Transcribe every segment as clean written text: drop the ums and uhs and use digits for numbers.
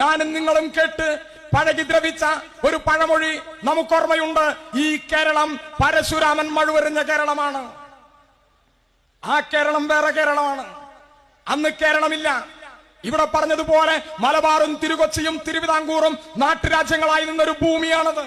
ഞാനും നിങ്ങളും കേട്ട് പഴകി ദ്രവിച്ച ഒരു പഴമൊഴി നമുക്കോർമ്മയുണ്ട്. ഈ കേരളം പരശുരാമൻ മഴുവെറിഞ്ഞ കേരളമാണ്. ആ കേരളം വേറെ കേരളമാണ്. അന്ന് കേരളമില്ല. ഇവിടെ പറഞ്ഞതുപോലെ മലബാറും തിരുകൊച്ചിയും തിരുവിതാംകൂറും നാട്ടുരാജ്യങ്ങളായി നിന്നൊരു ഭൂമിയാണത്.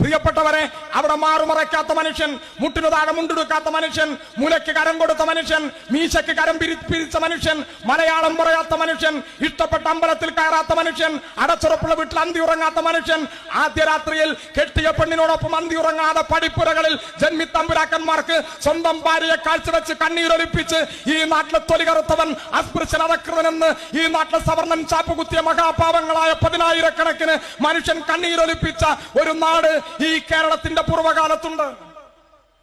പ്രിയപ്പെട്ടവരെ, അവിടെ മാറുമറയ്ക്കാത്ത മനുഷ്യൻ, മുട്ടിനു താഴെ മുണ്ടെടുക്കാത്ത മനുഷ്യൻ, മുലയ്ക്ക് കരം കൊടുത്ത മനുഷ്യൻ, മീശയ്ക്ക് കരം പിരിച്ച മനുഷ്യൻ, മലയാളം പറയാത്ത മനുഷ്യൻ, ഇഷ്ടപ്പെട്ട അമ്പലത്തിൽ കയറാത്ത മനുഷ്യൻ, അടച്ചുറപ്പുള്ള വീട്ടിൽ അന്തി ഉറങ്ങാത്ത മനുഷ്യൻ, ആദ്യ രാത്രിയിൽ കെട്ടിയ പെണ്ണിനോടൊപ്പം അന്തി ഉറങ്ങാതെ പടിപ്പുരകളിൽ ജന്മിത്തമ്പുരാക്കന്മാർക്ക് സ്വന്തം ഭാര്യയെ കാഴ്ചവെച്ച് കണ്ണീരൊലിപ്പിച്ച് ഈ നാട്ടിലെ തൊലി കറുത്തവൻ അസ്പൃശ്യൻ അധകൃതനെന്ന് ഈ നാട്ടിലെ സവർണൻ ചാപ്പുകുത്തിയ മഹാപാവങ്ങളായ 10,000-കണക്കിന് മനുഷ്യൻ കണ്ണീരൊലിപ്പിച്ച ഒരു നാട് ഈ കേരളത്തിന്റെ പൂർവ്വകാലത്തുണ്ട്.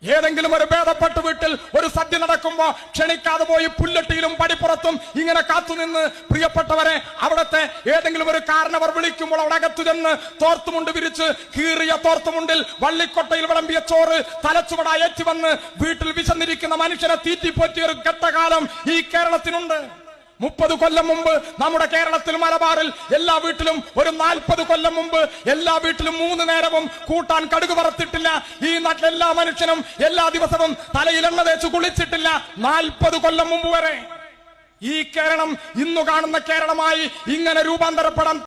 ഏതെങ്കിലും ഒരു ഭേദപ്പെട്ട വീട്ടിൽ ഒരു സദ്യ നടക്കുമ്പോ ക്ഷണിക്കാതെ പോയി പുല്ലട്ടിയിലും പടിപ്പുറത്തും ഇങ്ങനെ കാത്തുനിന്ന്, പ്രിയപ്പെട്ടവരെ, അവിടത്തെ ഏതെങ്കിലും ഒരു കാരണവർ വിളിക്കുമ്പോൾ അവിടെ അകത്തു ചെന്ന് തോർത്തുമുണ്ട് വിരിച്ച് കീറിയ തോർത്തുമുണ്ടിൽ വള്ളിക്കൊട്ടയിൽ വിളമ്പിയ ചോറ് തലച്ചുവടായി ഏറ്റുവന്ന് വീട്ടിൽ വിശന്നിരിക്കുന്ന മനുഷ്യനെ തീറ്റിപ്പോറ്റിയ ഒരു ഘട്ടകാലം ഈ കേരളത്തിനുണ്ട്. 30 കൊല്ലം മുമ്പ് നമ്മുടെ കേരളത്തിൽ മലബാറിൽ എല്ലാ വീട്ടിലും, ഒരു 40 കൊല്ലം മുമ്പ് എല്ലാ വീട്ടിലും 3 നേരവും കൂട്ടാൻ കടുക് വറുത്തിട്ടില്ല. ഈ നാട്ടിലെ എല്ലാ മനുഷ്യനും എല്ലാ ദിവസവും തലയിൽ എണ്ണ തേച്ച് കുളിച്ചിട്ടില്ല. 40 കൊല്ലം മുമ്പ് വരെ ഈ കേരളം ഇന്നു കാണുന്ന കേരളമായി ഇങ്ങനെ രൂപാന്തരപ്പെടാൻ